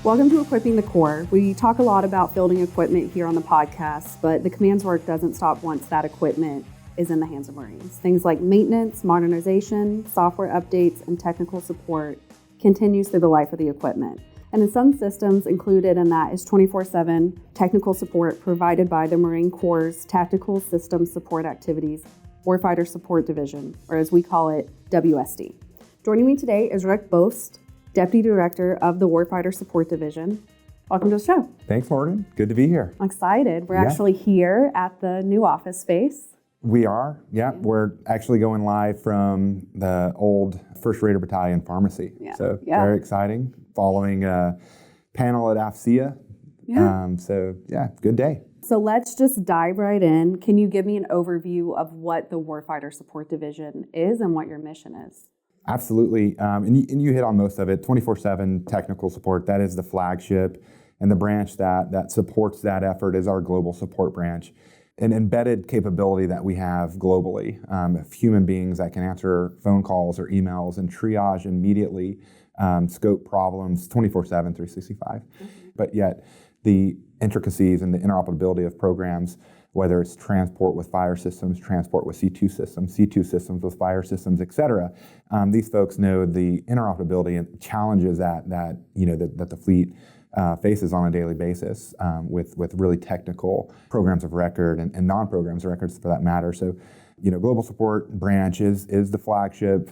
Welcome to Equipping the Core. We talk a lot about building equipment here on the podcast, but the command's work doesn't stop once that equipment is in the hands of Marines. Things like maintenance, modernization, software updates, and technical support continues through the life of the equipment. And in some systems, included in that is 24/7 technical support provided by the Marine Corps' Tactical Systems Support Activities Warfighter Support Division, or as we call it, WSD. Joining me today is Rick Bobst, Deputy Director of the Warfighter Support Division. Welcome to the show. Thanks, Morgan. Good to be here. I'm excited. We're actually here at the new office space. We are. Yeah. We're actually going live from the old 1st Raider Battalion Pharmacy. So very exciting. Following a panel at AFCEA. Good day. So let's just dive right in. Can you give me an overview of what the Warfighter Support Division is and what your mission is? Absolutely. And you hit on most of it. 24/7 technical support, that is the flagship. And the branch that supports that effort is our global support branch. An embedded capability that we have globally of human beings that can answer phone calls or emails and triage immediately, scope problems 24/7, 365. But yet the intricacies and the interoperability of programs, whether it's transport with fire systems, transport with C2 systems with fire systems, et cetera. These folks know the interoperability and challenges that the fleet faces on a daily basis with really technical programs of record and non-programs of records for that matter. So, Global Support Branch is the flagship.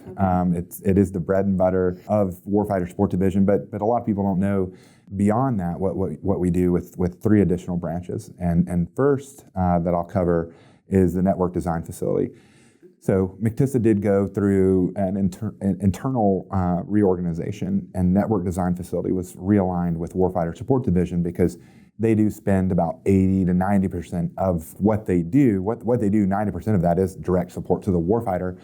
It is the bread and butter of Warfighter Support Division, but a lot of people don't know beyond that what we do with 3 additional branches. And first that I'll cover is the network design facility. So MCTSA did go through an internal reorganization, and network design facility was realigned with Warfighter Support Division because they do spend about 80 to 90% of what they do. What they do, 90% of that is direct support to the warfighter,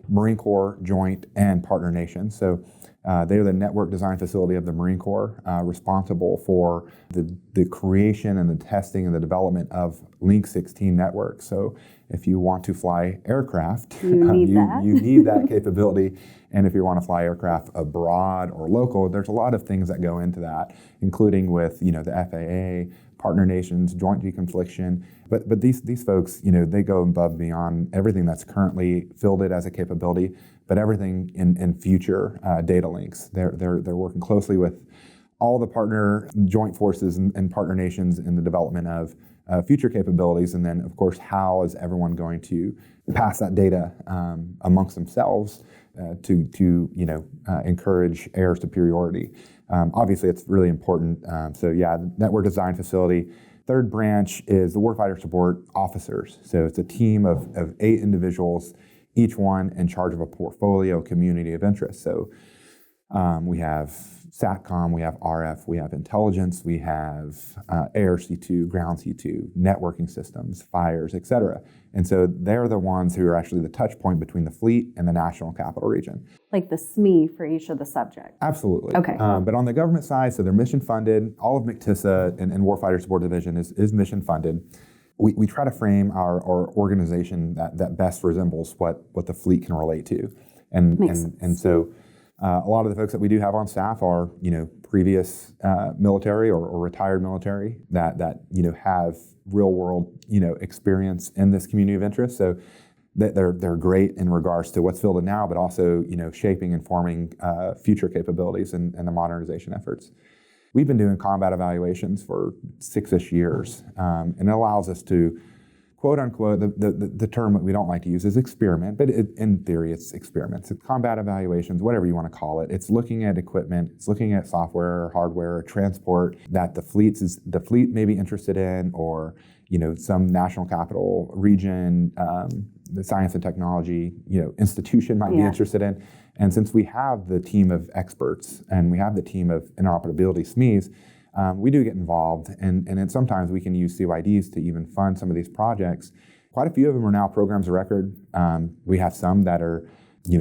Marine Corps, Joint, and partner nations. So they are the network design facility of the Marine Corps, responsible for the creation and the testing and the development of Link 16 networks. So if you want to fly aircraft, you need that capability. And if you want to fly aircraft abroad or local, there's a lot of things that go into that, including with the FAA, partner nations, joint deconfliction. But these folks, they go above and beyond everything that's currently fielded as a capability, but everything in future data links. They're working closely with all the partner joint forces and partner nations in the development of future capabilities, and then of course how is everyone going to pass that data amongst themselves to encourage air superiority. Obviously, it's really important. Network design facility. Third branch is the Warfighter Support Officers. So it's a team of 8 individuals, each one in charge of a portfolio community of interest. So we have SATCOM, we have RF, we have intelligence, we have air C2, ground C2, networking systems, fires, et cetera. And so they're the ones who are actually the touch point between the fleet and the national capital region. Like the SME for each of the subjects. Absolutely. Okay. But on the government side, so they're mission funded. All of MCTSA and Warfighter Support Division is mission funded. We try to frame our organization that best resembles what the fleet can relate to. And so a lot of the folks that we do have on staff are, previous military or retired military that have real world, experience in this community of interest. So they're great in regards to what's fielded now, but also, shaping and forming future capabilities and the modernization efforts. We've been doing combat evaluations for 6-ish years, and it allows us to, quote unquote, the term that we don't like to use is experiment, but in theory it's experiments. It's combat evaluations, whatever you want to call it. It's looking at equipment, it's looking at software or hardware or transport that the fleet may be interested in, or some national capital region, the science and technology institution might be interested in. And since we have the team of experts and we have the team of interoperability SMEs, we do get involved, and then sometimes we can use CYDs to even fund some of these projects. Quite a few of them are now programs of record. We have some that are,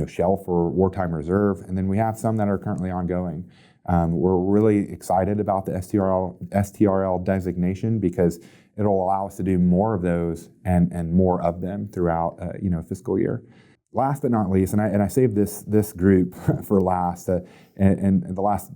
shelved for wartime reserve, and then we have some that are currently ongoing. We're really excited about the STRL designation because it'll allow us to do more of those and more of them throughout, fiscal year. last but not least, and I saved this group for last, and the last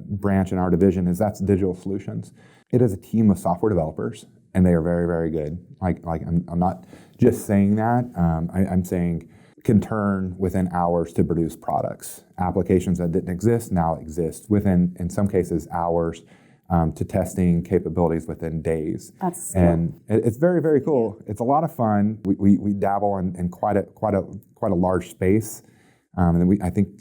branch in our division that's digital solutions. It is a team of software developers, and they are very, very good. Like I'm not just saying that. I'm saying can turn within hours to produce products. Applications that didn't exist now exist within, in some cases, hours. To testing capabilities within days. And it's very, very cool. It's a lot of fun. We dabble in quite a large space. And then I think,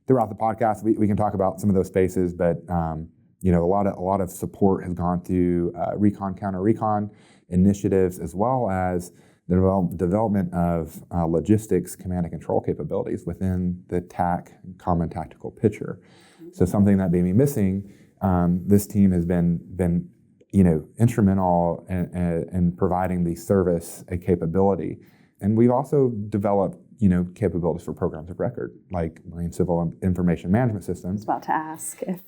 throughout the podcast, we can talk about some of those spaces, but, a lot of support has gone through recon, counter-recon initiatives, as well as the development of logistics command and control capabilities within the TAC common tactical picture. So something that may be missing. This team has been instrumental in providing the service a capability, and we've also developed capabilities for programs of record, like Marine Civil Information Management System. I was about to ask if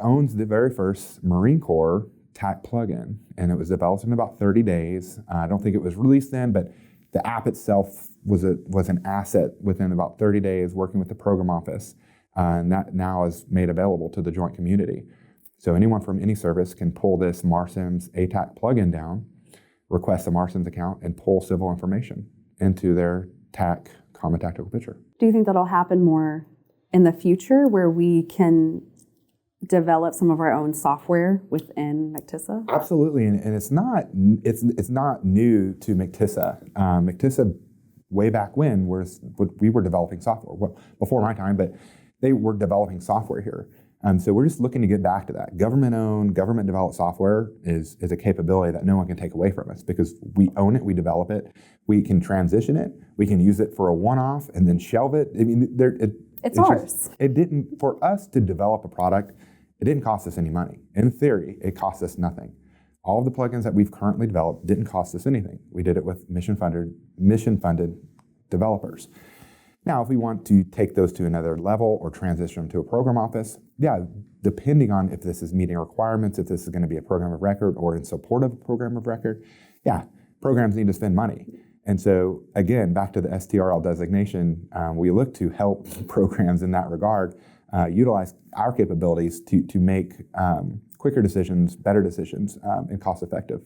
owns the very first Marine Corps TAC plugin, and it was developed in about 30 days. I don't think it was released then, but the app itself was an asset within about 30 days, working with the program office. And that now is made available to the joint community. So anyone from any service can pull this MARSIMS ATAC plugin down, request a MARSIMS account, and pull civil information into their TAC common tactical picture. Do you think that'll happen more in the future, where we can develop some of our own software within MCTSA? Absolutely, and it's not new to MCTSA. MCTSA, way back when, we were developing software. Well, before my time, but they were developing software here. So we're just looking to get back to that. Government-owned, government-developed software is a capability that no one can take away from us, because we own it, we develop it, we can transition it, we can use it for a one-off and then shelve it. I mean, it's ours. For us to develop a product, it didn't cost us any money. In theory, it cost us nothing. All of the plugins that we've currently developed didn't cost us anything. We did it with mission-funded developers. Now, if we want to take those to another level or transition them to a program office, depending on if this is meeting requirements, if this is going to be a program of record or in support of a program of record, programs need to spend money. And so, again, back to the STRL designation, we look to help programs in that regard utilize our capabilities to make quicker decisions, better decisions, and cost-effective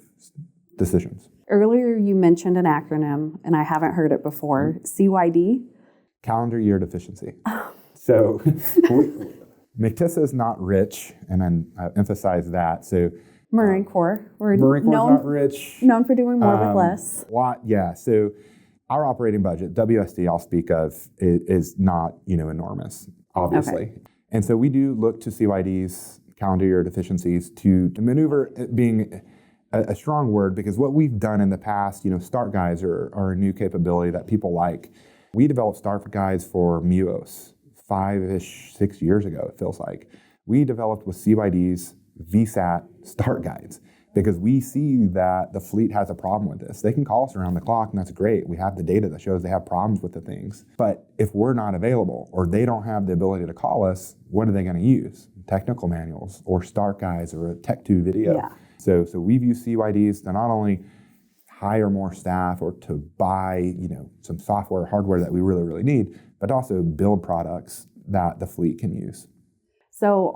decisions. Earlier, you mentioned an acronym, and I haven't heard it before, CYD? Calendar year deficiency. So MCTSA is not rich, and I emphasize that. So Marine Corps. Marine Corps is not rich. Known for doing more with less. So our operating budget, WSD I'll speak of, is not enormous, obviously. Okay. And so we do look to CYDs, calendar year deficiencies, to maneuver, being a strong word, because what we've done in the past, start guides are a new capability that people like. We developed start guides for MUOS 6 years ago, it feels like. We developed with CYDs VSAT start guides, because we see that the fleet has a problem with this. They can call us around the clock, and that's great. We have the data that shows they have problems with the things. But if we're not available, or they don't have the ability to call us, what are they going to use? Technical manuals or start guides or a Tech2 video. Yeah. So we've used CYDs to not only hire more staff or to buy, some software or hardware that we really, really need, but also build products that the fleet can use. So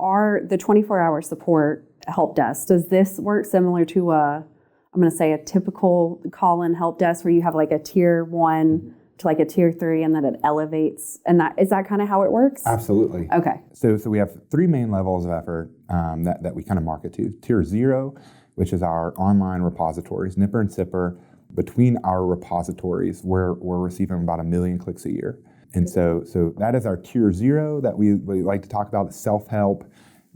the 24-hour support help desk, does this work similar to a typical call-in help desk, where you have like a tier 1 to like a tier 3, and then it elevates? And is that kind of how it works? Absolutely. Okay. So we have 3 main levels of effort that we kind of market to. Tier 0, which is our online repositories, Nipper and Sipper. Between our repositories, we're receiving about 1 million clicks a year. And so that is our tier 0 that we like to talk about, self-help,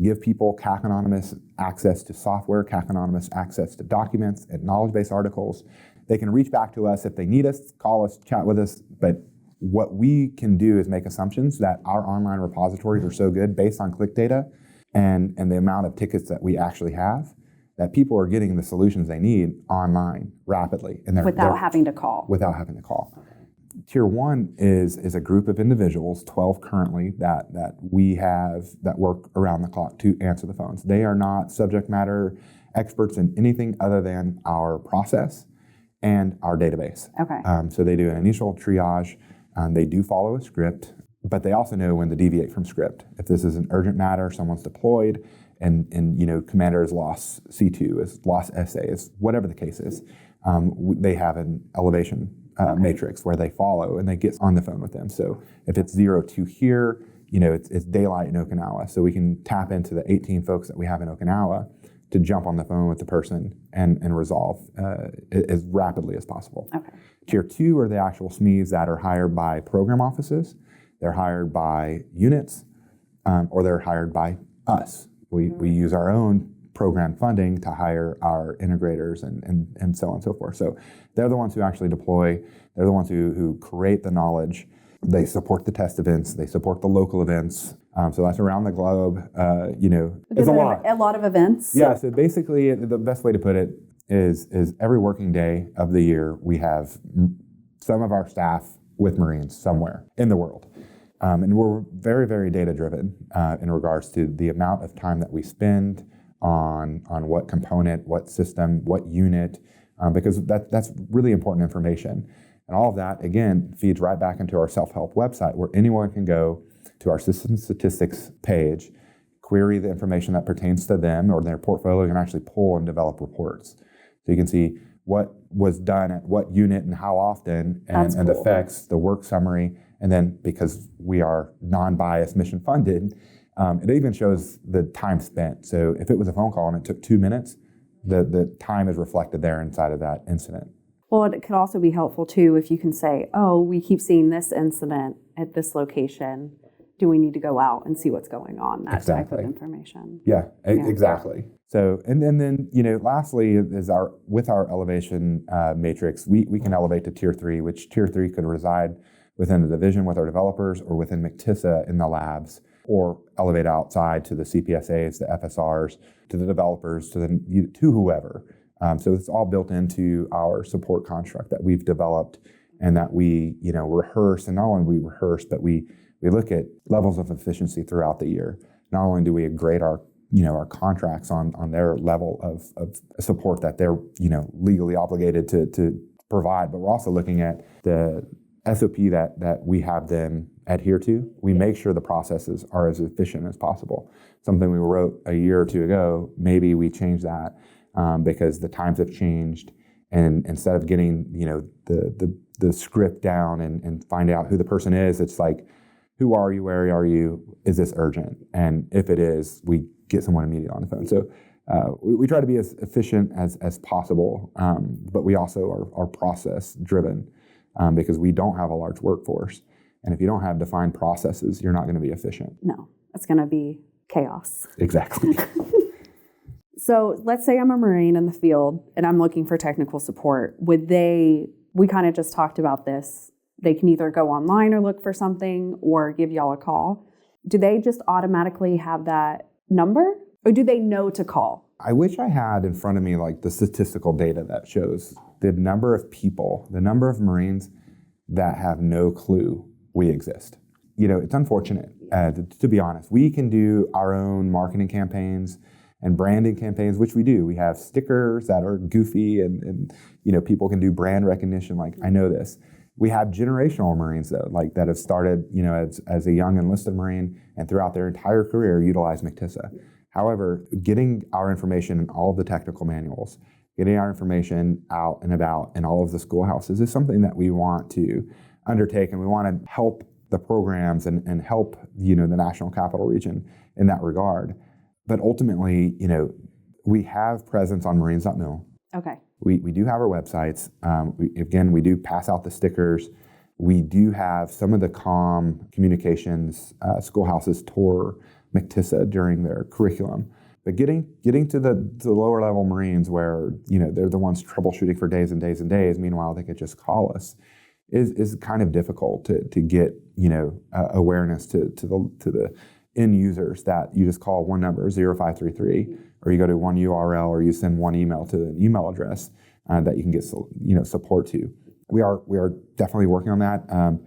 give people CAC anonymous access to software, CAC anonymous access to documents and knowledge-based articles. They can reach back to us if they need us, call us, chat with us. But what we can do is make assumptions that our online repositories are so good based on click data and the amount of tickets that we actually have, that people are getting the solutions they need online rapidly. And without having to call. Without having to call. Tier 1 is a group of individuals, 12 currently, that we have that work around the clock to answer the phones. They are not subject matter experts in anything other than our process and our database. Okay. So they do an initial triage. They do follow a script, but they also know when to deviate from script. If this is an urgent matter, someone's deployed, and commander has lost C2, has lost SA, is whatever the case is, they have an elevation matrix where they follow and they get on the phone with them. So if it's 0-2 here, it's daylight in Okinawa. So we can tap into the 18 folks that we have in Okinawa to jump on the phone with the person and resolve as rapidly as possible. Okay. Tier 2 are the actual SMEs that are hired by program offices. They're hired by units, or they're hired by us. We use our own program funding to hire our integrators and so on and so forth. So they're the ones who actually deploy. They're the ones who create the knowledge. They support the test events. They support the local events. So that's around the globe. It's a lot. A lot of events. Yeah. So basically, the best way to put it is every working day of the year, we have some of our staff with Marines somewhere in the world. And we're very, very data-driven in regards to the amount of time that we spend on what component, what system, what unit, because that's really important information. And all of that, again, feeds right back into our self-help website where anyone can go to our system statistics page, query the information that pertains to them or their portfolio, and actually pull and develop reports. So you can see what was done at what unit and how often, and the effects, the work summary, and then because we are non-biased mission funded, it even shows the time spent. So if it was a phone call and it took 2 minutes, the time is reflected there inside of that incident. Well, it could also be helpful too if you can say, oh, we keep seeing this incident at this location. Do we need to go out and see what's going on? That type of information. Yeah, exactly. So, and then lastly is with our elevation matrix, we can elevate to tier 3, which tier 3 could reside within the division with our developers or within MCTISA in the labs, or elevate outside to the CPSAs, the FSRs, to the developers, to whoever. So it's all built into our support construct that we've developed and that we rehearse. And not only we rehearse, but we look at levels of efficiency throughout the year. Not only do we grade our contracts on their level of support that they're legally obligated to provide, but we're also looking at the SOP that we have them adhere to. We make sure the processes are as efficient as possible. Something we wrote a year or two ago, maybe we change that because the times have changed, and instead of getting the script down and find out who the person is, it's like, who are you, where are you, is this urgent? And if it is, we get someone immediately on the phone. So we try to be as efficient as possible, but we also are process driven. Because we don't have a large workforce. And if you don't have defined processes, you're not going to be efficient. No, it's going to be chaos. Exactly. So let's say I'm a Marine in the field and I'm looking for technical support. We kind of just talked about this. They can either go online or look for something or give y'all a call. Do they just automatically have that number, or do they know to call? I wish I had in front of me like the statistical data that shows the number of people, the number of Marines that have no clue we exist. It's unfortunate, to be honest. We can do our own marketing campaigns and branding campaigns, which we do. We have stickers that are goofy and people can do brand recognition like, I know this. We have generational Marines though, like that have started, as a young enlisted Marine and throughout their entire career utilize MCTISA. However, getting our information in all of the technical manuals, getting our information out and about in all of the schoolhouses is something that we want to undertake, and we want to help the programs and help the National Capital Region in that regard. But ultimately, we have presence on Marines.mil. Okay. We do have our websites. We do pass out the stickers. We do have some of the comm communications schoolhouses tour MCTISA during their curriculum. But getting to the lower level Marines where they're the ones troubleshooting for days and days and days, meanwhile they could just call us, is kind of difficult to get awareness to the end users that you just call one number 0533, or you go to one URL, or you send one email to an email address that you can get support to. We are definitely working on that.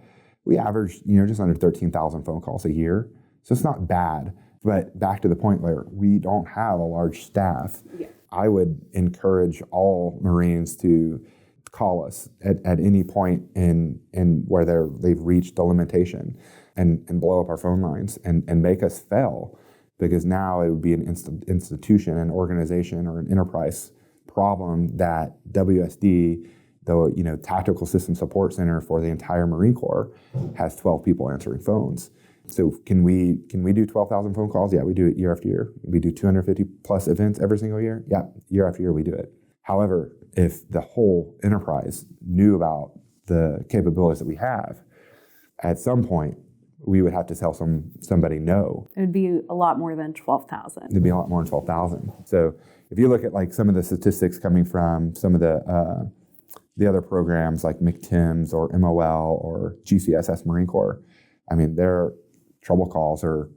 We average just under 13,000 phone calls a year, so it's not bad. But back to the point where we don't have a large staff, I would encourage all Marines to call us at any point in where they've reached the limitation and blow up our phone lines and make us fail, because now it would be an institution, an organization, or an enterprise problem that WSD, the Tactical System Support Center for the entire Marine Corps, has 12 people answering phones. So can we do 12,000 phone calls? Yeah, we do it year after year. We do 250 plus events every single year. Yeah, year after year we do it. However, if the whole enterprise knew about the capabilities that we have, at some point we would have to tell somebody no. It would be a lot more than 12,000. It'd be a lot more than 12,000. So if you look at like some of the statistics coming from some of the other programs like MCTIMS or MOL or GCSS Marine Corps, I mean, their trouble calls are,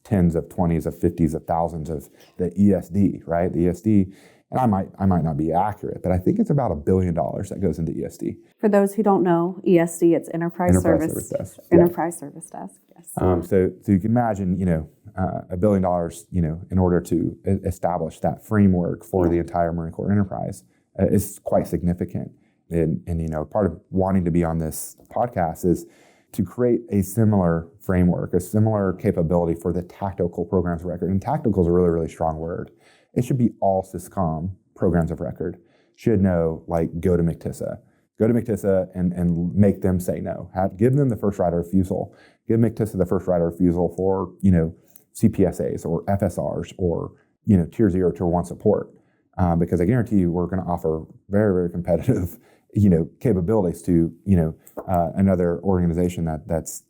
tens of 20s of 50s of thousands of the ESD, right? The ESD, and I might not be accurate, but I think it's about $1 billion that goes into ESD. For those who don't know, ESD, it's Enterprise Service Desk. Enterprise Service Desk. Yes. So you can imagine, $1 billion, in order to establish that framework for the entire Marine Corps enterprise is quite significant. And part of wanting to be on this podcast is to create a similar framework, a similar capability for the tactical programs of record. And tactical is a really, really strong word. It should be all SysCom programs of record should know, like, go to MCTISA and make them say no. Give them the first right of refusal. Give MCTISA the first right of refusal for, CPSAs or FSRs or, tier 0, tier 1 support. Because I guarantee you we're going to offer very, very competitive capabilities to, another organization that's,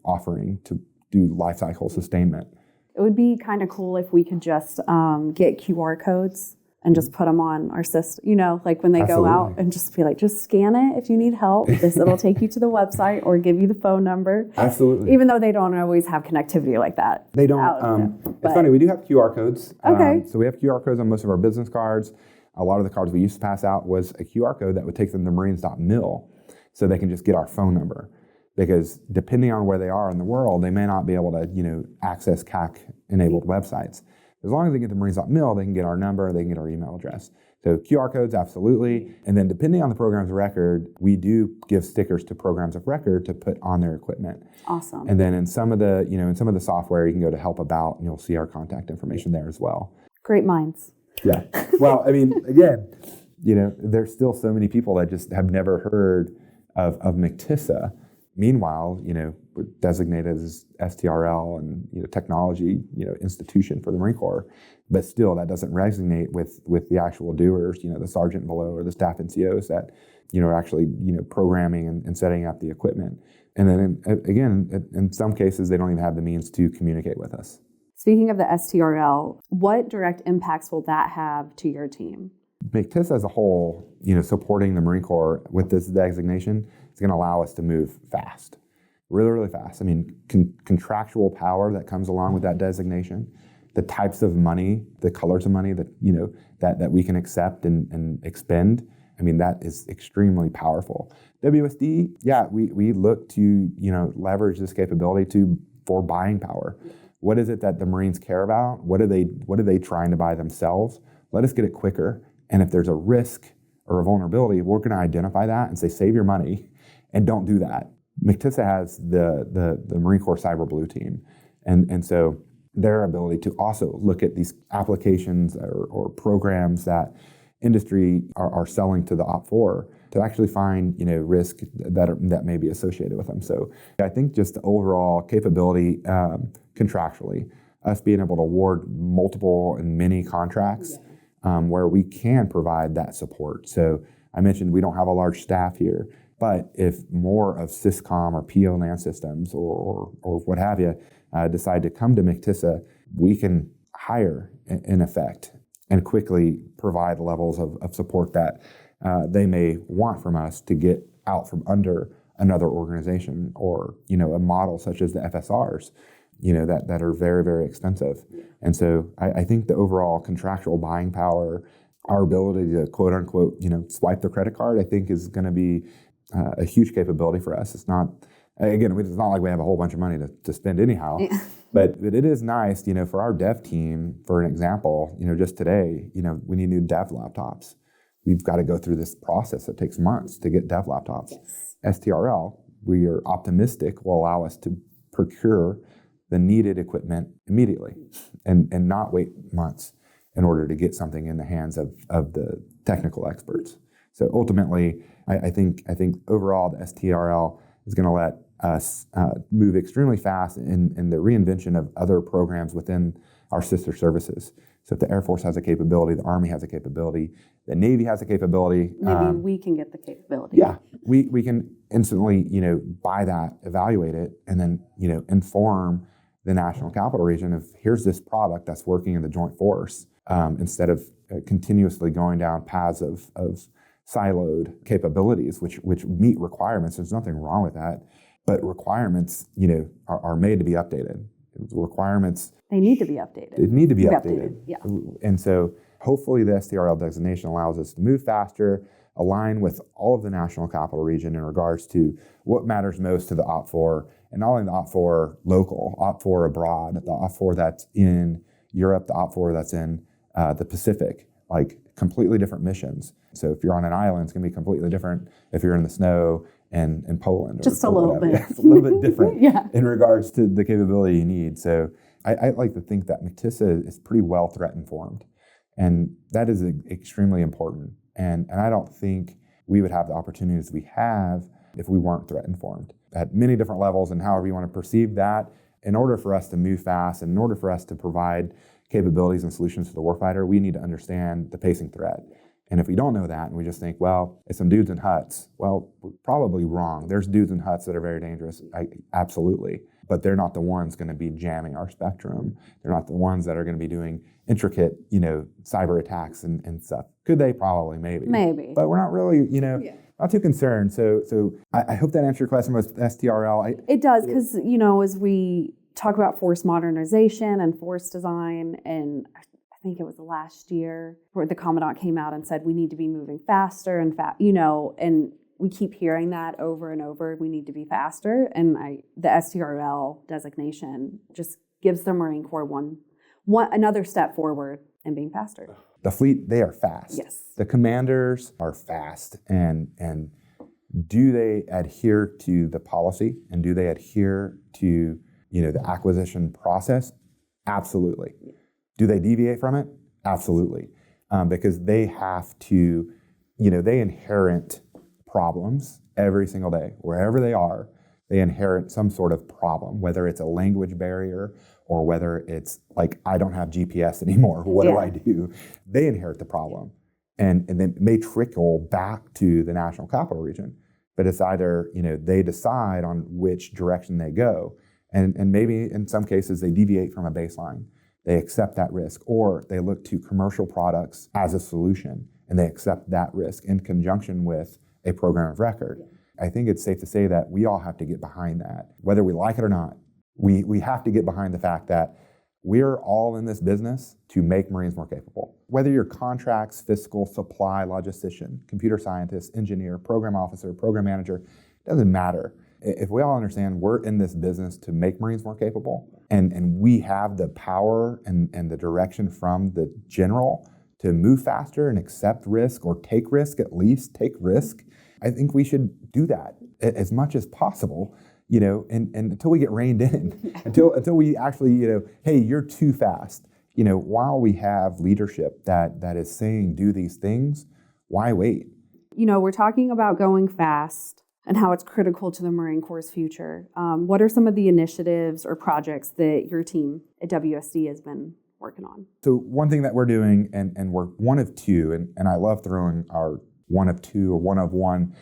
offering to do life cycle sustainment. It would be kind of cool if we could just get QR codes and just put them on our system, like when they Absolutely. go out, and just be like, just scan it if you need help. It'll take you to the website or give you the phone number. Absolutely. Even though they don't always have connectivity like that. They don't. It's funny, we do have QR codes. Okay. So we have QR codes on most of our business cards. A lot of the cards we used to pass out was a QR code that would take them to marines.mil so they can just get our phone number. Because depending on where they are in the world, they may not be able to, access CAC-enabled websites. As long as they get to marines.mil, they can get our number, they can get our email address. So QR codes, absolutely. And then depending on the programs of record, we do give stickers to programs of record to put on their equipment. Awesome. And then in some of the software, you can go to Help About, and you'll see our contact information there as well. Great minds. Yeah. Well, I mean, again, there's still so many people that just have never heard of MCTISA. Meanwhile, we're designated as STRL and technology institution for the Marine Corps, but still that doesn't resonate with the actual doers, the sergeant below or the staff NCOs that are actually programming and setting up the equipment. And then in some cases they don't even have the means to communicate with us. Speaking of the STRL, what direct impacts will that have to your team? MCTISA as a whole, supporting the Marine Corps with this designation is going to allow us to move fast, really, really fast. I mean, contractual power that comes along with that designation, the types of money, the colors of money that that we can accept and expend. I mean, that is extremely powerful. WSD, we look to leverage this capability for buying power. What is it that the Marines care about? What are they trying to buy themselves? Let us get it quicker. And if there's a risk or a vulnerability, we're going to identify that and say, save your money and don't do that. MCTISA has the Marine Corps Cyber Blue team. And so their ability to also look at these applications or programs that industry are selling to the OPFOR to actually find risk that may be associated with them. So I think just the overall capability contractually, us being able to award multiple and many contracts where we can provide that support. So I mentioned we don't have a large staff here, but if more of SysCom or PO land systems or what have you decide to come to MCTISA, we can hire in effect and quickly provide levels of support that they may want from us to get out from under another organization or a model such as the FSRs that are very, very expensive. And so I think the overall contractual buying power, our ability to quote unquote swipe the credit card, I think is going to be a huge capability for us. It's not like we have a whole bunch of money to spend anyhow. Yeah. But it is nice, for our dev team, for an example, just today, we need new dev laptops. we've got to go through this process that takes months to get dev laptops. Yes. STRL, we are optimistic, will allow us to procure the needed equipment immediately and not wait months in order to get something in the hands of the technical experts. So ultimately, I think overall the STRL is going to let us move extremely fast in the reinvention of other programs within our sister services. So if the Air Force has a capability, the Army has a capability, the Navy has a capability. Maybe we can get the capability. Yeah, we can instantly, buy that, evaluate it, and then, inform the National Capital Region of here's this product that's working in the Joint Force, instead of continuously going down paths of siloed capabilities, which meet requirements. There's nothing wrong with that, but requirements, are made to be updated. Requirements. They need to be updated. They need to be updated. Yeah. And so hopefully the STRL designation allows us to move faster, align with all of the National Capital Region in regards to what matters most to the OPFOR, and not only the OPFOR local, OPFOR abroad, the OPFOR that's in Europe, the OPFOR that's in the Pacific, like completely different missions. So if you're on an island, it's going to be completely different if you're in the snow and in Poland. Just a little bit. It's a little bit different Yeah. in regards to the capability you need. So I like to think that MCTISA is pretty well threat informed. And that is extremely important. And I don't think we would have the opportunities we have if we weren't threat informed at many different levels, and however you want to perceive that. In order for us to move fast, and in order for us to provide capabilities and solutions to the warfighter, we need to understand the pacing threat. And if we don't know that and we just think, well, it's some dudes in huts, well, we're probably wrong. There's dudes in huts that are very dangerous, absolutely. But they're not the ones going to be jamming our spectrum. They're not the ones that are going to be doing intricate, cyber attacks and stuff. Could they? Probably, maybe. Maybe. But we're not really, not too concerned. So I hope that answered your question with STRL. It does, because, as we talk about force modernization and force design, and I think it was last year where the Commandant came out and said we need to be moving faster and and we keep hearing that over and over. We need to be faster, and the STRL designation just gives the Marine Corps another step forward in being faster. The fleet, they are fast. Yes. The commanders are fast, and do they adhere to the policy, and do they adhere to the acquisition process? Absolutely. Do they deviate from it? Absolutely. Because they have to, they inherit problems every single day. Wherever they are, they inherit some sort of problem, whether it's a language barrier or whether it's like, I don't have GPS anymore. What do I do? They inherit the problem. And then it may trickle back to the National Capital Region. But it's either, they decide on which direction they go. And maybe in some cases they deviate from a baseline. They accept that risk, or they look to commercial products as a solution, and they accept that risk in conjunction with a program of record. I think it's safe to say that we all have to get behind that. Whether we like it or not, we have to get behind the fact that we're all in this business to make Marines more capable. Whether you're contracts, fiscal, supply, logistician, computer scientist, engineer, program officer, program manager, it doesn't matter. If we all understand we're in this business to make Marines more capable, and we have the power and the direction from the general to move faster and accept risk, or take risk, at least take risk, I think we should do that as much as possible, and until we get reined in, until we actually, hey, you're too fast. While we have leadership that is saying do these things, why wait? We're talking about going fast and how it's critical to the Marine Corps' future. What are some of the initiatives or projects that your team at WSD has been working on? So one thing that we're doing, and we're one of two, and I love throwing our one of two or one of one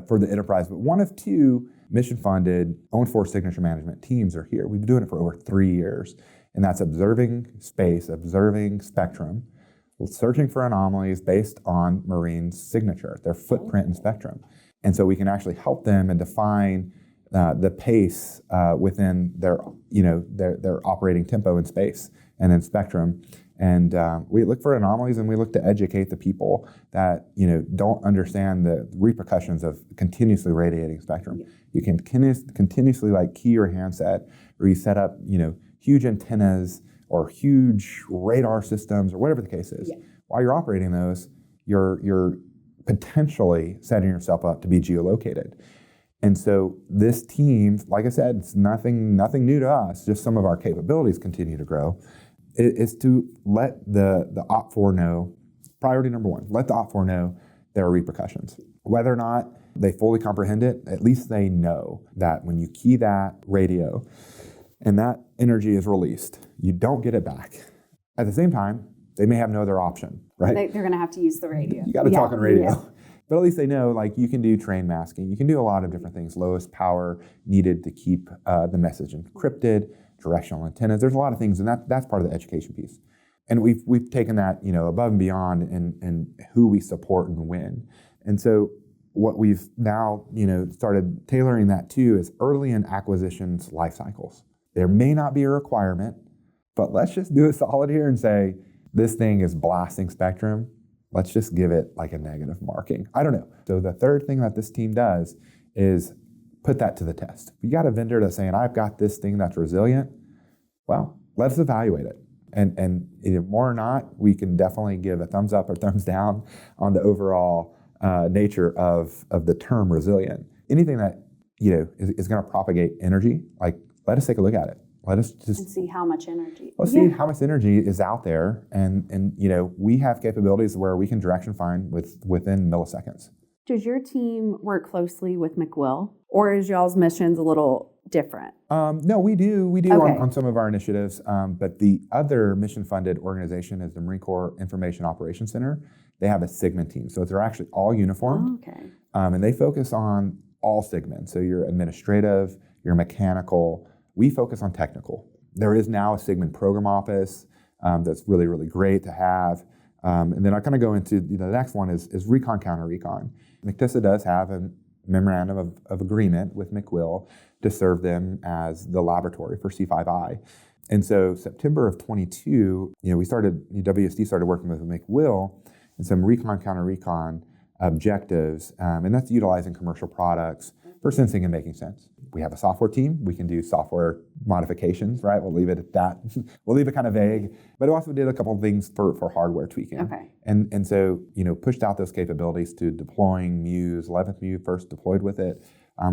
for the enterprise, but one of two mission-funded owned force signature management teams are here. We've been doing it for over 3 years, and that's observing space, observing spectrum, searching for anomalies based on Marines' signature, their footprint in spectrum. And so we can actually help them and define the pace within their operating tempo in space and in spectrum. And we look for anomalies, and we look to educate the people that don't understand the repercussions of continuously radiating spectrum. Yeah. You can continuously key your handset, or you set up huge antennas or huge radar systems or whatever the case is. Yeah. While you're operating those, you're potentially setting yourself up to be geolocated. And so this team, like I said, it's nothing new to us, just some of our capabilities continue to grow, is to let the OPFOR know, priority number one, let the OPFOR know there are repercussions. Whether or not they fully comprehend it, at least they know that when you key that radio and that energy is released, you don't get it back. At the same time, they may have no other option, right? They're going to have to use the radio. You got to talk on radio. Yeah. But at least they know, like, you can do train masking. You can do a lot of different things. Lowest power needed to keep the message encrypted, directional antennas. There's a lot of things, and that's part of the education piece. And we've taken that, above and beyond in who we support and when. And so what we've now, started tailoring that to is early in acquisitions life cycles. There may not be a requirement, but let's just do a solid here and say, this thing is blasting spectrum. Let's just give it like a negative marking. I don't know. So the third thing that this team does is put that to the test. If you got a vendor that's saying, I've got this thing that's resilient, well, let's evaluate it. And either more or not, we can definitely give a thumbs up or thumbs down on the overall nature of the term resilient. Anything that is going to propagate energy, like, let us take a look at it. Let us just and see how much energy. Let's see how much energy is out there, and we have capabilities where we can direction find within milliseconds. Does your team work closely with McWill, or is y'all's missions a little different? No, we do Okay. on some of our initiatives, but the other mission-funded organization is the Marine Corps Information Operations Center. They have a SIGMA team, so they're actually all uniformed, and they focus on all segments. So your administrative, your mechanical. We focus on technical. There is now a SIGMA program office that's really, really great to have. And then I kind of go into the next one is recon counter recon. MCTISA does have a memorandum of agreement with McWill to serve them as the laboratory for C5I. And so September of 22, WSD started working with McWill and some recon counter recon objectives, and that's utilizing commercial products for sensing and making sense. We have a software team. We can do software modifications, right? We'll leave it at that. We'll leave it kind of vague. But we also did a couple of things for hardware tweaking. Okay. And so, pushed out those capabilities to deploying Muse. 11th Muse first deployed with it,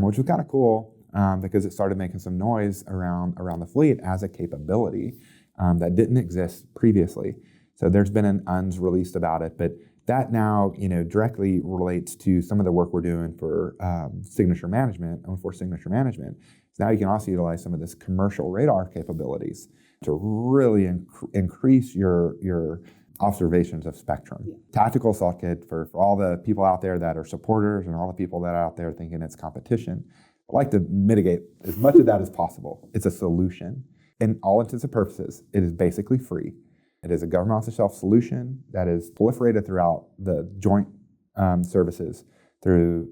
which was kind of cool because it started making some noise around the fleet as a capability that didn't exist previously. So there's been an UNS released about it, but that now, directly relates to some of the work we're doing for signature management, for signature management. So now you can also utilize some of this commercial radar capabilities to really increase your observations of spectrum. Yeah. Tactical assault kit for all the people out there that are supporters and all the people that are out there thinking it's competition. I like to mitigate as much of that as possible. It's a solution. In all intents and purposes, it is basically free. It is a government off-the-shelf solution that is proliferated throughout the joint services through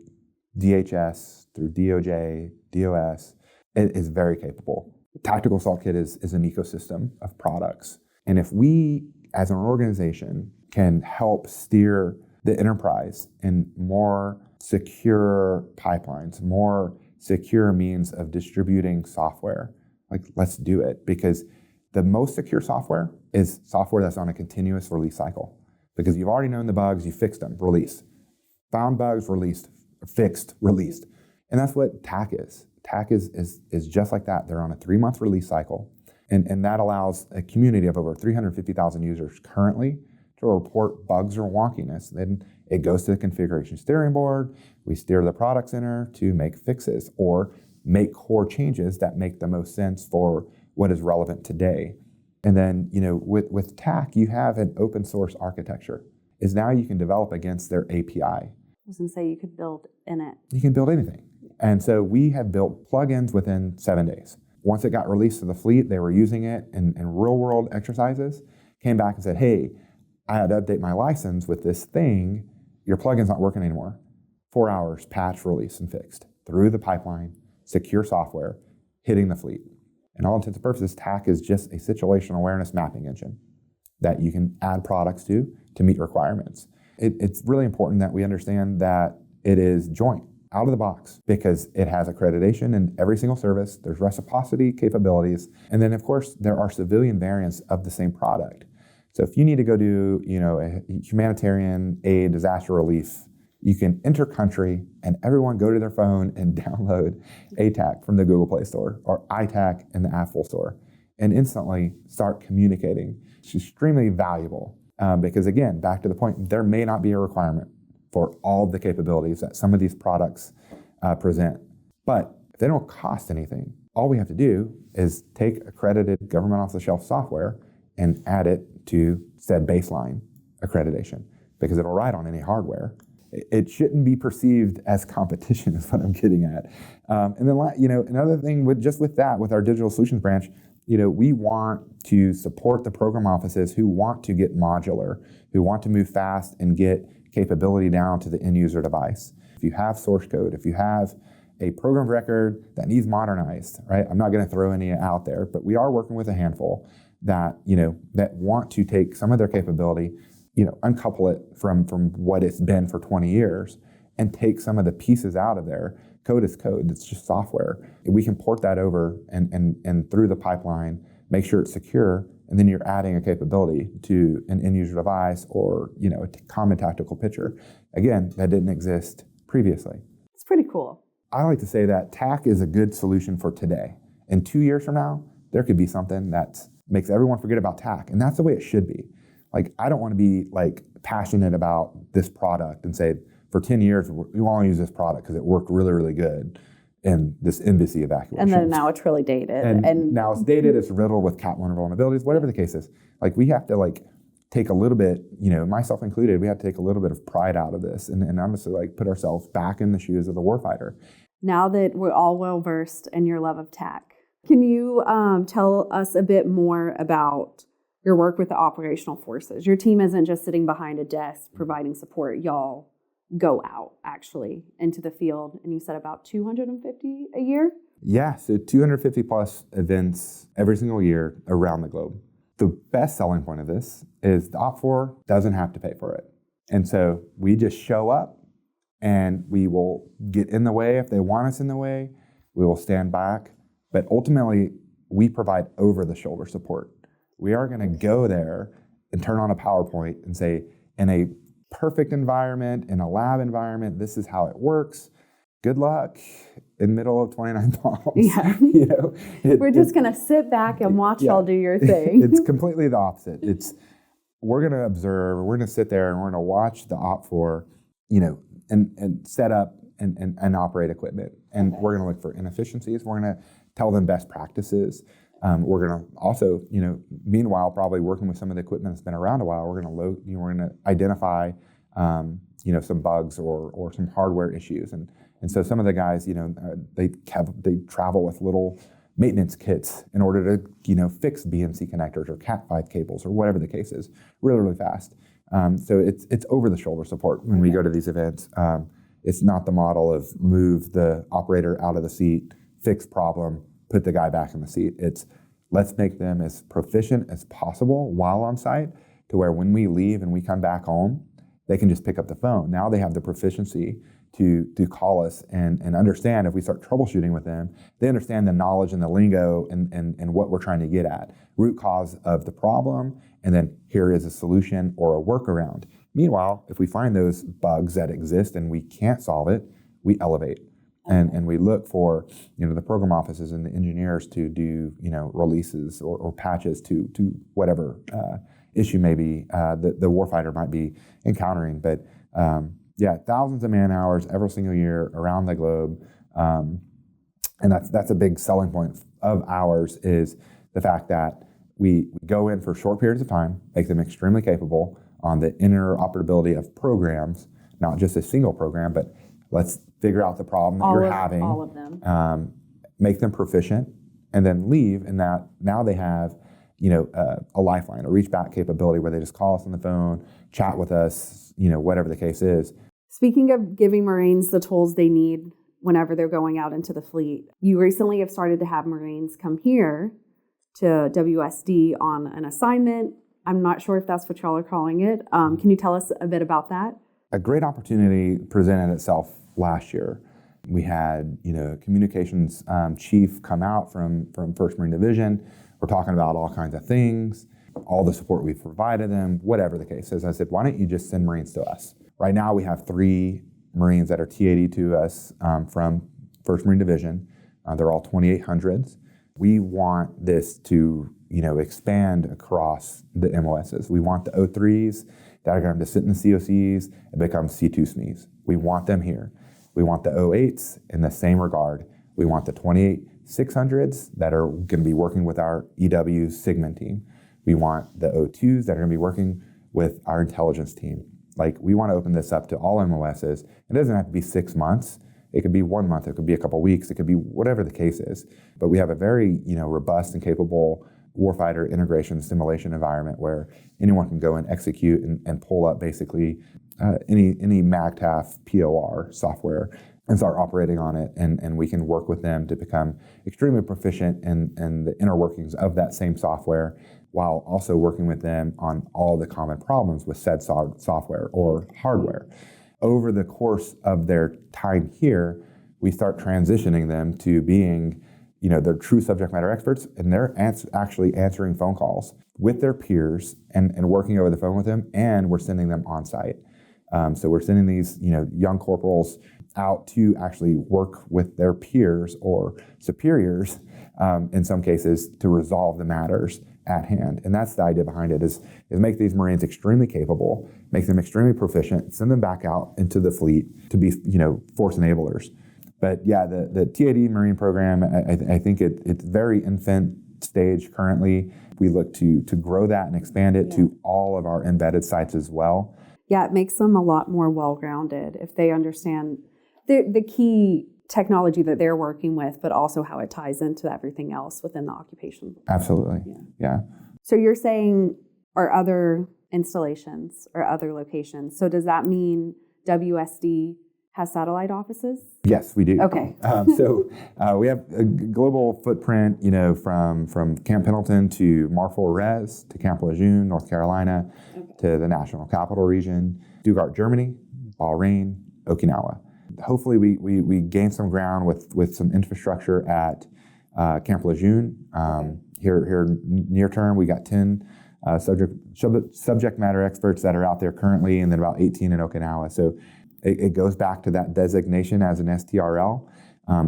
DHS, through DOJ, DOS. It is very capable. Tactical Assault Kit is an ecosystem of products. And if we, as an organization, can help steer the enterprise in more secure pipelines, more secure means of distributing software, like, let's do it. Because the most secure software is software that's on a continuous release cycle. Because you've already known the bugs, you fixed them, release. Found bugs, released, fixed, released. And that's what TAC is. TAC is just like that. They're on a 3-month release cycle. And that allows a community of over 350,000 users currently to report bugs or wonkiness. Then it goes to the configuration steering board. We steer the product center to make fixes or make core changes that make the most sense for what is relevant today. And then, with TAC, you have an open source architecture. Is now you can develop against their API. I was going to say you could build in it. You can build anything. And so we have built plugins within 7 days. Once it got released to the fleet, they were using it in real world exercises, came back and said, hey, I had to update my license with this thing. Your plugin's not working anymore. 4 hours, patch, release, and fixed. Through the pipeline, secure software, hitting the fleet. In all intents and purposes, TAC is just a situational awareness mapping engine that you can add products to meet requirements. It's really important that we understand that it is joint, out of the box, because it has accreditation in every single service. There's reciprocity capabilities. And then, of course, there are civilian variants of the same product. So if you need to go do, a humanitarian aid, disaster relief, you can enter country and everyone go to their phone and download ATAC from the Google Play Store or iTAC in the Apple Store and instantly start communicating. It's extremely valuable because, again, back to the point, there may not be a requirement for all of the capabilities that some of these products present. But if they don't cost anything, all we have to do is take accredited government off-the-shelf software and add it to said baseline accreditation because it'll ride on any hardware. It shouldn't be perceived as competition is what I'm getting at. And then, another thing with that, with our digital solutions branch, we want to support the program offices who want to get modular, who want to move fast and get capability down to the end user device. If you have source code, if you have a program of record that needs modernized, right? I'm not going to throw any out there, but we are working with a handful that, that want to take some of their capability, uncouple it from what it's been for 20 years and take some of the pieces out of there. Code is code. It's just software. We can port that over and through the pipeline, make sure it's secure, and then you're adding a capability to an end user device or, a common tactical picture. Again, that didn't exist previously. It's pretty cool. I like to say that TAC is a good solution for today. And 2 years from now, there could be something that makes everyone forget about TAC. And that's the way it should be. Like, I don't want to be passionate about this product and say, for 10 years, we want to use this product because it worked really, really good in this embassy evacuation. And then now it's really dated. And now it's dated, it's riddled with Cat 1 vulnerabilities, whatever the case is. We have to take a little bit, myself included, we have to take a little bit of pride out of this and honestly put ourselves back in the shoes of the warfighter. Now that we're all well versed in your love of TAC, can you tell us a bit more about your work with the operational forces? Your team isn't just sitting behind a desk providing support. Y'all go out actually into the field, and you said about 250 a year? Yeah, so 250 plus events every single year around the globe. The best selling point of this is the OPFOR doesn't have to pay for it. And so we just show up and we will get in the way if they want us in the way. We will stand back. But ultimately, we provide over-the-shoulder support. We are going to go there and turn on a PowerPoint and say, in a perfect environment, in a lab environment, this is how it works. Good luck in the middle of 29 bombs. Yeah. We're just going to sit back and watch y'all do your thing. It's completely the opposite. We're going to observe, we're going to sit there and we're going to watch the OPFOR, and set up and operate equipment. And we're going to look for inefficiencies. We're going to tell them best practices. We're going to also, meanwhile, probably working with some of the equipment that's been around a while, we're going to identify, some bugs or some hardware issues. And so some of the guys, they travel with little maintenance kits in order to, fix BNC connectors or Cat5 cables or whatever the case is, really, really fast. So it's over the shoulder support when we go to these events. It's not the model of move the operator out of the seat, fix problem, put the guy back in the seat. It's let's make them as proficient as possible while on site to where when we leave and we come back home, they can just pick up the phone. Now they have the proficiency to call us and understand if we start troubleshooting with them, they understand the knowledge and the lingo and what we're trying to get at. Root cause of the problem, and then here is a solution or a workaround. Meanwhile, if we find those bugs that exist and we can't solve it, we elevate. And we look for, the program offices and the engineers to do, releases or patches to whatever issue maybe the warfighter might be encountering. But thousands of man hours every single year around the globe. And that's a big selling point of ours is the fact that we go in for short periods of time, make them extremely capable on the interoperability of programs, not just a single program, but let's figure out the problem that you're having. All of them. Make them proficient, and then leave. And that now they have, a lifeline, a reach back capability where they just call us on the phone, chat with us, whatever the case is. Speaking of giving Marines the tools they need whenever they're going out into the fleet, you recently have started to have Marines come here to WSD on an assignment. I'm not sure if that's what y'all are calling it. Can you tell us a bit about that? A great opportunity presented itself last year. We had, communications chief come out from 1st Marine Division. We're talking about all kinds of things. all the support we've provided them, whatever the case is. I said, why don't you just send Marines to us? Right now we have 3 Marines that are TAD to us from 1st Marine Division. They're all 2800s. We want this to, expand across the MOSs. We want the O3s that are going to sit in the COCs and become C2 SMEs. We want them here. We want the O8s in the same regard. We want the 28-600s that are going to be working with our EW Sigmund team. We want the O2s that are going to be working with our intelligence team. We want to open this up to all MOSs. It doesn't have to be 6 months. It could be 1 month. It could be a couple weeks. It could be whatever the case is. But we have a very, robust and capable warfighter integration simulation environment where anyone can go and execute and pull up basically any MAGTF POR software and start operating on it. And we can work with them to become extremely proficient in the inner workings of that same software, while also working with them on all the common problems with said software or hardware. Over the course of their time here, we start transitioning them to being, they're true subject matter experts, and they're actually answering phone calls with their peers and working over the phone with them, and we're sending them on site. So we're sending these, young corporals out to actually work with their peers or superiors, in some cases, to resolve the matters at hand. And that's the idea behind it, is make these Marines extremely capable, make them extremely proficient, send them back out into the fleet to be, force enablers. But yeah, the TAD Marine program, I think it's very infant stage currently. We look to grow that and expand it to all of our embedded sites as well. Yeah, it makes them a lot more well-rounded if they understand the key technology that they're working with, but also how it ties into everything else within the occupation. Absolutely, yeah. So you're saying, are other installations or other locations, so does that mean WSD has satellite offices? Yes, we do. Okay. So we have a global footprint, from Camp Pendleton to Marfort Res to Camp Lejeune, North Carolina, to the National Capital Region, Stuttgart, Germany, Bahrain, Okinawa. Hopefully we gain some ground with some infrastructure at Camp Lejeune. Here near term, we got 10 subject matter experts that are out there currently, and then about 18 in Okinawa. So it goes back to that designation as an STRL.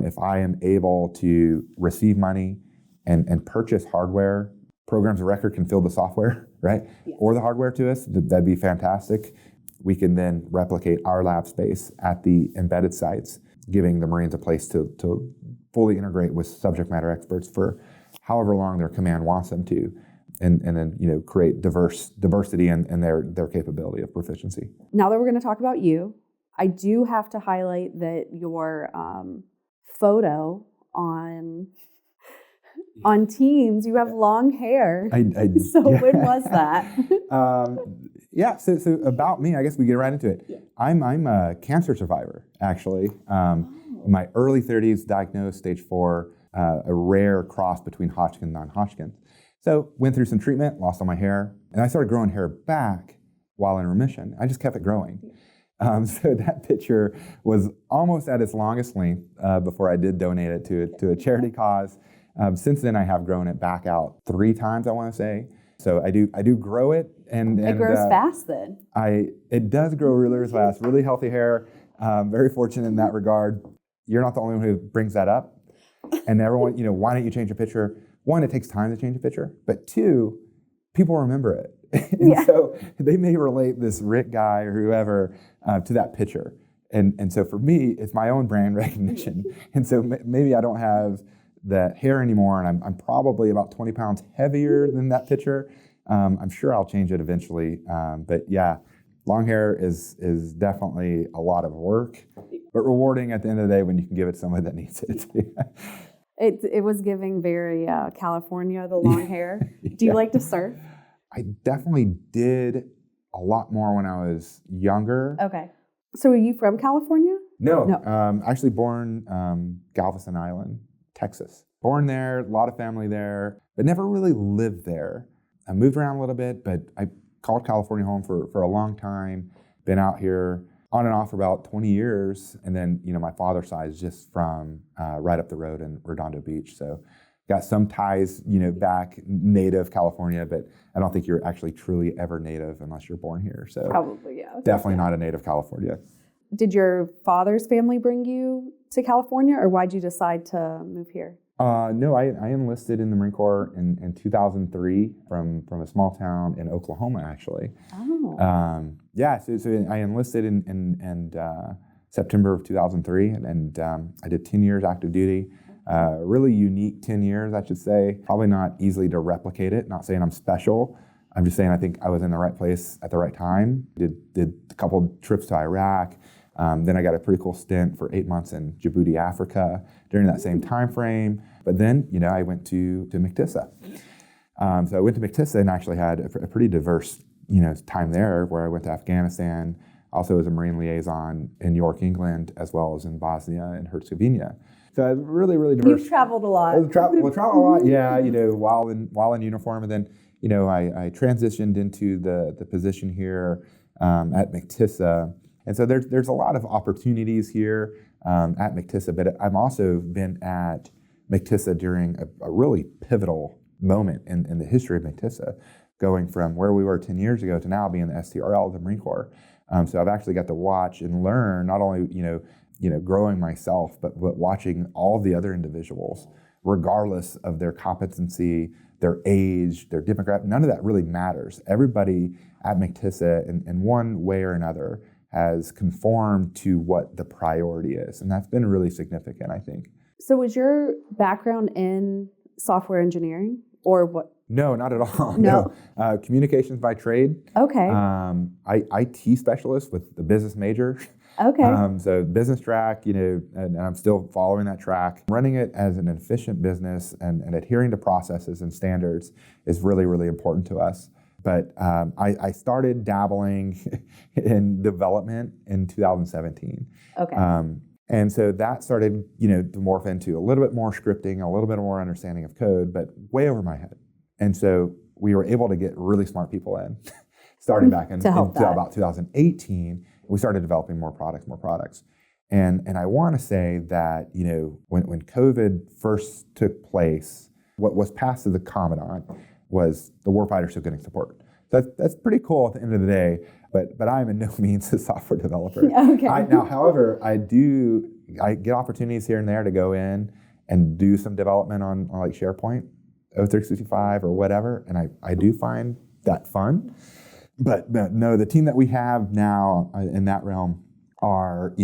If I am able to receive money and purchase hardware, programs of record can fill the software, right? Yes. Or the hardware to us, that'd be fantastic. We can then replicate our lab space at the embedded sites, giving the Marines a place to fully integrate with subject matter experts for however long their command wants them to, and then create diversity in their capability of proficiency. Now that we're going to talk about you, I do have to highlight that your photo on Teams, you have long hair. So when was that? So about me, I guess we get right into it. Yeah. I'm a cancer survivor, actually. In my early 30s, diagnosed stage 4, a rare cross between Hodgkin and non-Hodgkin. So went through some treatment, lost all my hair, and I started growing hair back while in remission. I just kept it growing. So that picture was almost at its longest length before I did donate it to a charity cause. Since then, I have grown it back out 3 times, I want to say. So I do grow it, and it grows fast. Then it does grow really fast. Really healthy hair. Very fortunate in that regard. You're not the only one who brings that up, and everyone, why don't you change your picture? 1, it takes time to change a picture, but 2, people remember it. And so they may relate this Rick guy or whoever to that picture. And so for me, it's my own brand recognition. And so maybe I don't have that hair anymore, and I'm probably about 20 pounds heavier than that picture. I'm sure I'll change it eventually. But yeah, long hair is definitely a lot of work, but rewarding at the end of the day when you can give it to somebody that needs it. It was giving very California, the long hair. Do you like to surf? I definitely did a lot more when I was younger. Okay. So are you from California? No. Actually born Galveston Island, Texas. Born there, a lot of family there, but never really lived there. I moved around a little bit, but I called California home for a long time. Been out here on and off for about 20 years. And then, my father's side is just from right up the road in Redondo Beach. So got some ties, back native California, but I don't think you're actually truly ever native unless you're born here. So Probably, yeah. definitely not a native California. Did your father's family bring you to California, or why'd you decide to move here? No, I enlisted in the Marine Corps in 2003 from a small town in Oklahoma, actually. Oh. So I enlisted in September of 2003, and I did 10 years active duty. Really unique 10 years, I should say. Probably not easily to replicate it. Not saying I'm special. I'm just saying I think I was in the right place at the right time. Did a couple trips to Iraq. Then I got a pretty cool stint for 8 months in Djibouti, Africa during that same time frame. But then, I went to McTissa. So I went to McTissa and actually had a pretty diverse, time there, where I went to Afghanistan, also as a Marine liaison in York, England, as well as in Bosnia and Herzegovina. So I was really, really diverse. You've traveled a lot. Traveled a lot, yeah, while in uniform. And then, I transitioned into the position here at McTissa. And so there's a lot of opportunities here at McTissa, but I've also been at McTissa during a really pivotal moment in the history of McTissa, going from where we were 10 years ago to now being the STRL of the Marine Corps. So I've actually got to watch and learn, not only, growing myself, but watching all the other individuals, regardless of their competency, their age, their demographic. None of that really matters. Everybody at McTissa, in one way or another, has conformed to what the priority is. And that's been really significant, I think. So was your background in software engineering or what? No, not at all. No. Communications by trade. Okay. IT specialist with the business major. Okay. So business track, and I'm still following that track. Running it as an efficient business and adhering to processes and standards is really, really important to us. But I started dabbling in development in 2017. Okay. And so that started, to morph into a little bit more scripting, a little bit more understanding of code, but way over my head. And so we were able to get really smart people in, starting back in about 2018. We started developing more products. And I want to say that, when COVID first took place, what was passed to the Commandant was the Warfighter still getting support. That's pretty cool at the end of the day, but I'm in no means a software developer. Okay. However, I get opportunities here and there to go in and do some development on like SharePoint, O365 or whatever, and I do find that fun. But no, the team that we have now in that realm are,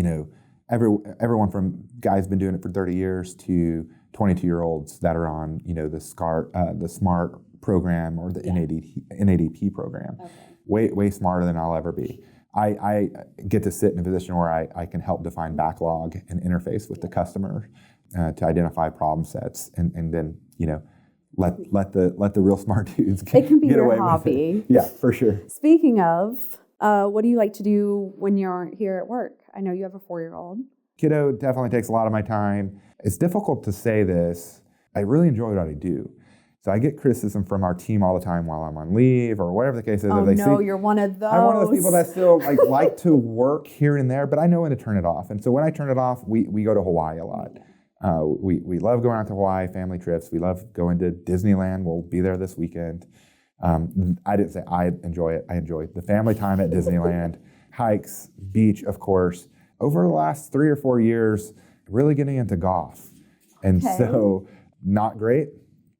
everyone from guys been doing it for 30 years to 22-year-olds that are on, the SMART program or the NADP program. Okay. Way smarter than I'll ever be. I get to sit in a position where I can help define backlog and interface with the customer to identify problem sets and then, let the real smart dudes get away with it. It can be your hobby. Yeah, for sure. Speaking of, what do you like to do when you're here at work? I know you have a 4-year-old. Kiddo definitely takes a lot of my time. It's difficult to say this. I really enjoy what I do. So I get criticism from our team all the time while I'm on leave or whatever the case is. Oh no, you're one of those. I'm one of those people that still like to work here and there, but I know when to turn it off. And so when I turn it off, we go to Hawaii a lot. We love going out to Hawaii, family trips. We love going to Disneyland. We'll be there this weekend. I didn't say I enjoy it. I enjoy the family time at Disneyland, hikes, beach, of course. Over the last 3 or 4 years, really getting into golf. And so not great.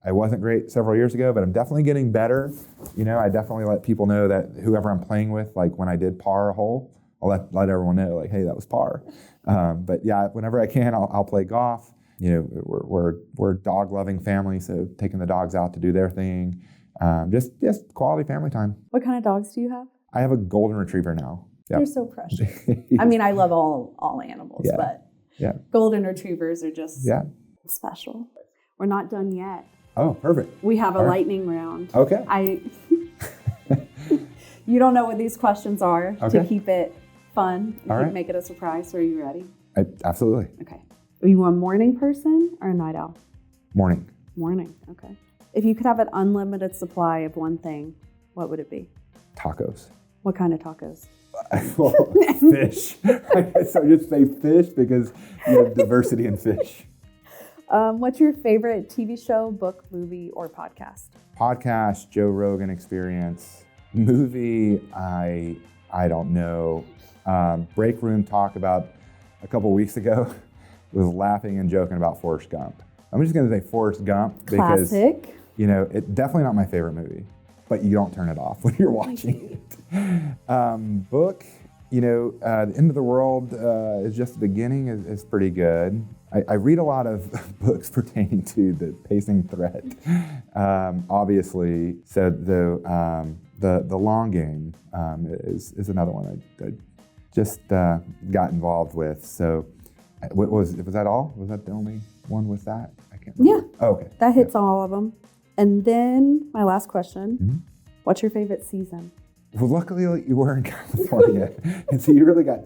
I wasn't great several years ago, but I'm definitely getting better. I definitely let people know that whoever I'm playing with, like when I did par a hole, I'll let everyone know, like, hey, that was par. But yeah, whenever I can, I'll play golf. We're a dog-loving family, so taking the dogs out to do their thing. Just quality family time. What kind of dogs do you have? I have a golden retriever now. Yep. They're so precious. I mean, I love all animals, but golden retrievers are just special. We're not done yet. Oh, perfect. We have a lightning round. Okay. You don't know what these questions are okay. to keep it fun. Right. Make it a surprise. So are you ready? Absolutely. Okay. Are you a morning person or a night owl? Morning. Morning. Okay. If you could have an unlimited supply of one thing, what would it be? Tacos. What kind of tacos? Well, fish. I guess I would just say fish because you have diversity in fish. What's your favorite TV show, book, movie, or podcast? Podcast, Joe Rogan Experience. Movie, I don't know. Break room talk about a couple weeks ago was laughing and joking about Forrest Gump. I'm just going to say Forrest Gump because, Classic. it's definitely not my favorite movie, but you don't turn it off when you're watching it. Book, The End of the World is Just the Beginning is pretty good. I read a lot of books pertaining to the pacing threat, obviously. So the Long Game is another one I just got involved with. So was that all? Was that the only one with that? I can't remember. Yeah. Oh, okay. That hits all of them. And then my last question, What's your favorite season? Well, luckily you were in California, and so you really got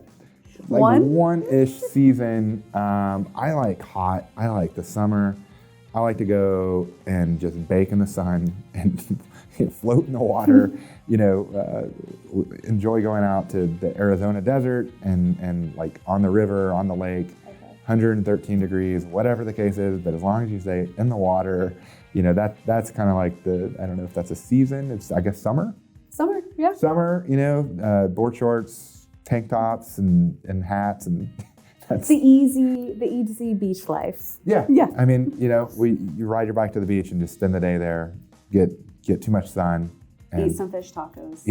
one-ish season. I like hot. I like the summer. I like to go and just bake in the sun and float in the water. Enjoy going out to the Arizona desert and like on the river, on the lake, 113 degrees, whatever the case is. But as long as you stay in the water, that's kind of like I don't know if that's a season. It's, I guess, summer. Summer, yeah. Summer, board shorts, tank tops, and hats, and that's the easy beach life. Yeah. Yeah. I mean, you ride your bike to the beach and just spend the day there, get too much sun, and Eat some fish tacos,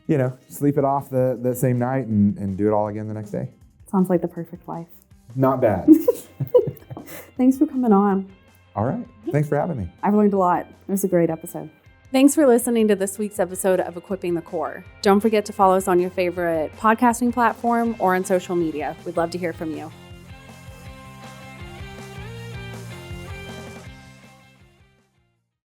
and sleep it off the same night and do it all again the next day. Sounds like the perfect life. Not bad. Thanks for coming on. All right. Thanks for having me. I've learned a lot. It was a great episode. Thanks for listening to this week's episode of Equipping the Core. Don't forget to follow us on your favorite podcasting platform or on social media. We'd love to hear from you.